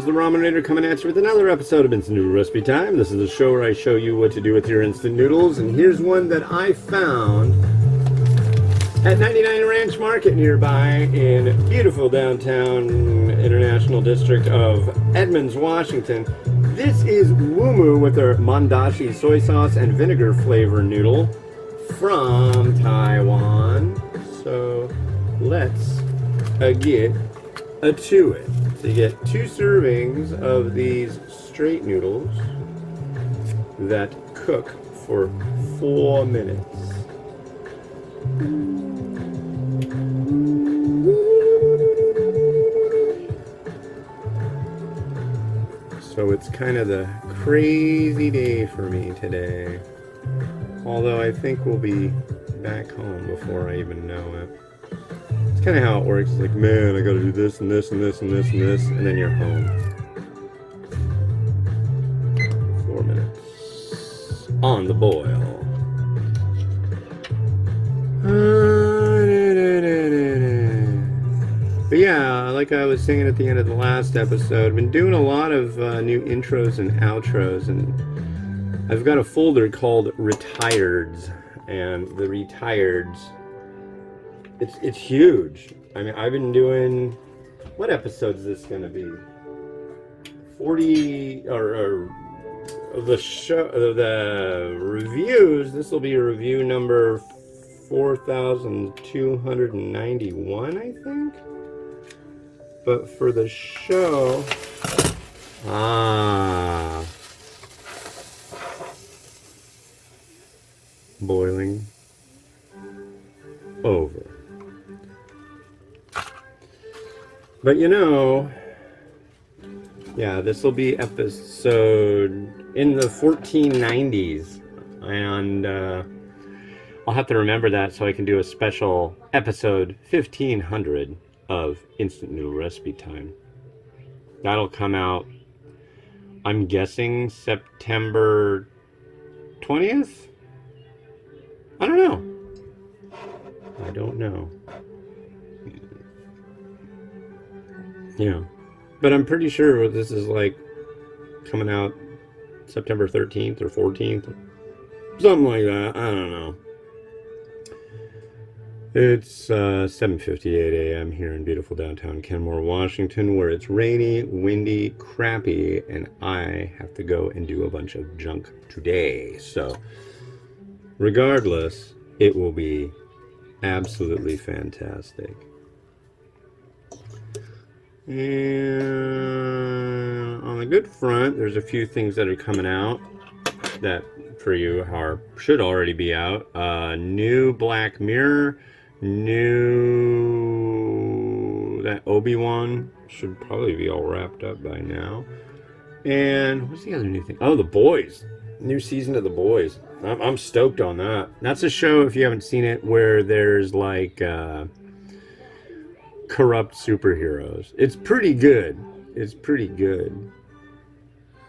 the Ramenator coming at you with another episode of Instant Noodle Recipe Time. This is a show where I show you what to do with your instant noodles, and here's one that I found at 99 Ranch Market nearby in beautiful downtown International District of Edmonds, Washington. This is Wumu with their Mandashi soy sauce and vinegar flavor noodle from Taiwan. So let's get to it. So you get 2 servings of these straight noodles that cook for 4 minutes. So it's kind of the crazy day for me today. Although I think we'll be back home before I even know it. It's kind of how it works. It's like, man, I gotta do this and this and this and this and this, and then you're home. 4 minutes on the boil. But yeah, like I was saying at the end of the last episode, I've been doing a lot of new intros and outros, and I've got a folder called Retireds, and the Retireds, it's huge. I mean, I've been doing, what episode is this going to be? 40, or the show, the reviews, this will be review number 4,291, I think. But for the show, boiling over. But you know, yeah, this will be episode in the 1490s, and I'll have to remember that so I can do a special episode 1500 of Instant Noodle Recipe Time. That'll come out, I'm guessing, September 20th? I don't know. Yeah. But I'm pretty sure this is like coming out September 13th or 14th. Something like that. I don't know. It's 7:58 a.m. here in beautiful downtown Kenmore, Washington, where it's rainy, windy, crappy, and I have to go and do a bunch of junk today. So, regardless, it will be absolutely fantastic. And on the good front, there's a few things that are coming out that for you should already be out. New Black Mirror, that Obi-Wan should probably be all wrapped up by now. And what's the other new thing? Oh, The Boys. New season of The Boys. I'm stoked on that. That's a show, if you haven't seen it, where there's like corrupt superheroes. It's pretty good.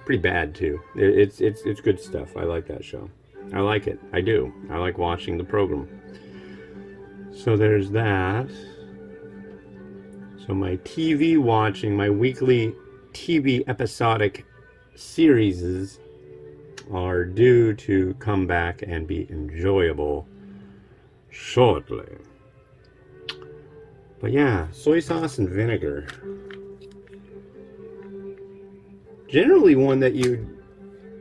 Pretty bad too. It's good stuff. I like that show. I like it. I do. I like watching the program. So there's that. So my TV watching, my weekly TV episodic series are due to come back and be enjoyable shortly. But yeah, soy sauce and vinegar. Generally one that you'd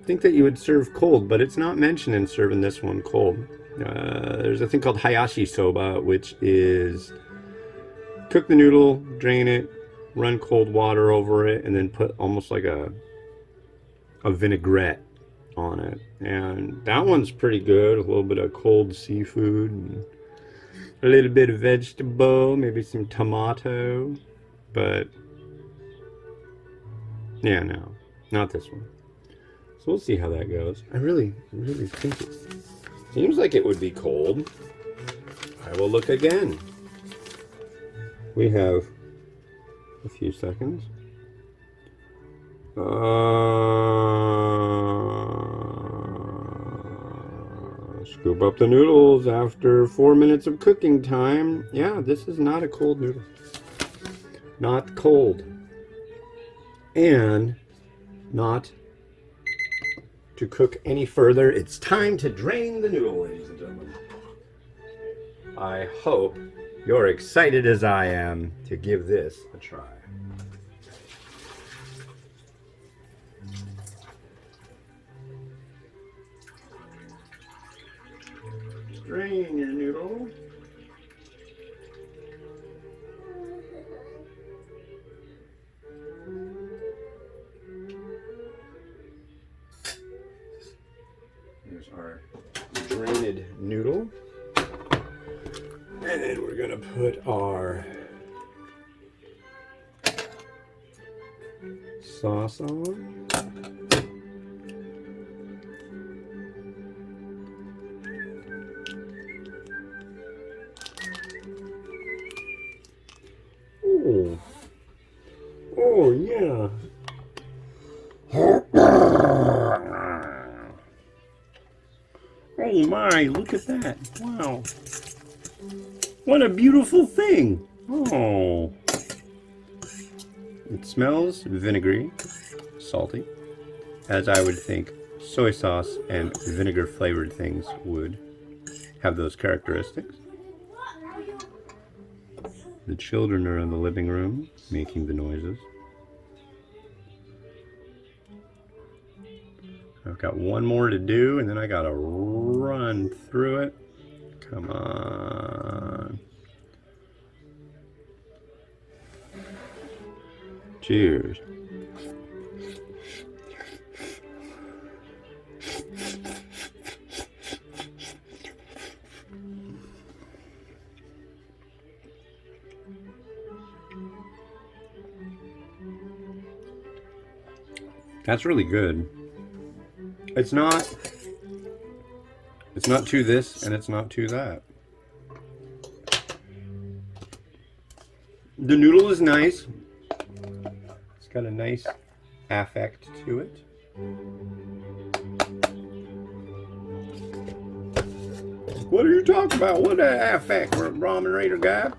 think that you would serve cold, but it's not mentioned in serving this one cold. There's a thing called hayashi soba, which is cook the noodle, drain it, run cold water over it, and then put almost like a vinaigrette on it. And that one's pretty good. A little bit of cold seafood, and a little bit of vegetable, maybe some tomato. But yeah, no, not this one. So we'll see how that goes. I really think it seems like it would be cold. I will look again. We have a few seconds. Scoop up the noodles after 4 minutes of cooking time. Yeah, this is not a cold noodle. Not cold. and not to cook any further. It's time to drain the noodle, ladies and gentlemen. I hope you're excited as I am to give this a try. Drain your noodle. Here's our drained noodle. And then we're going to put our sauce on. Oh, oh yeah. Oh my, look at that. Wow. What a beautiful thing. Oh. It smells vinegary, salty, as I would think soy sauce and vinegar flavored things would have those characteristics. The children are in the living room making the noises. I've got one more to do and then I gotta run through it. Come on. Cheers. That's really good. It's not too this and it's not too that. The noodle is nice. It's got a nice affect to it. What are you talking about? What affect? We're a ramen raider guy.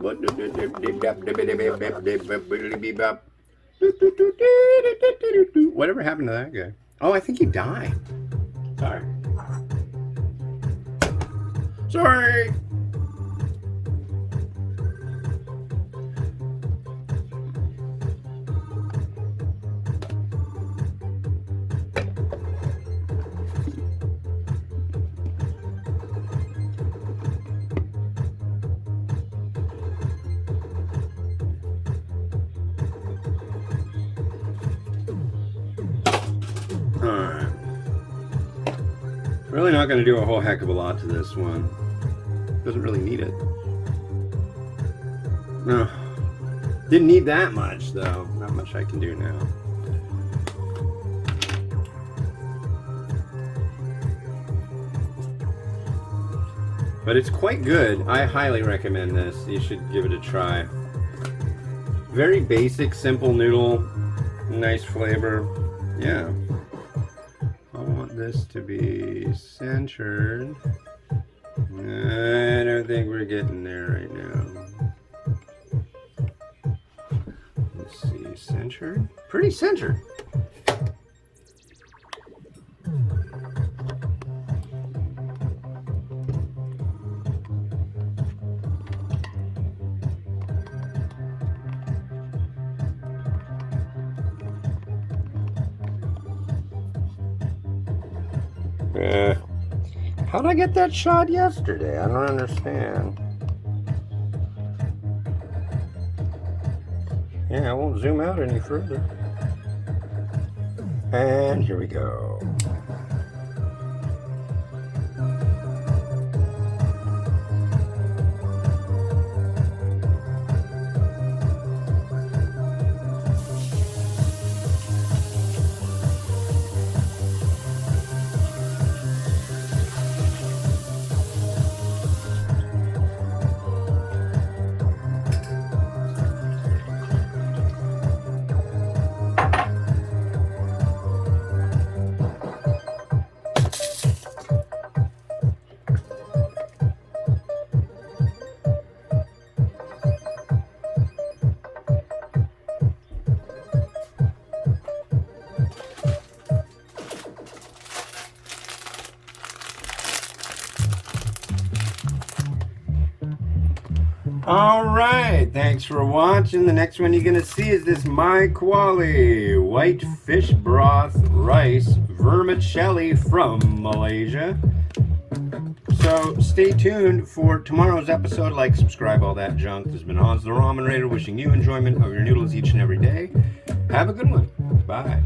Whatever happened to that guy? Oh, I think he died. Sorry. Sorry. Alright. Really not going to do a whole heck of a lot to this one. Doesn't really need it. No. Didn't need that much, though. Not much I can do now. But it's quite good. I highly recommend this. You should give it a try. Very basic, simple noodle. Nice flavor. Yeah. I want this to be centered. I don't think we're getting there right now. Let's see, centered? Pretty centered. How'd I get that shot yesterday? I don't understand. Yeah, I won't zoom out any further. And here we go. All right, thanks for watching. The next one you're gonna see is this My Kuali white fish broth rice vermicelli from Malaysia. So stay tuned for tomorrow's episode. Like, subscribe, all that junk. This has been Hans the Ramen Raider wishing you enjoyment of your noodles each and every day. Have a good one. Bye.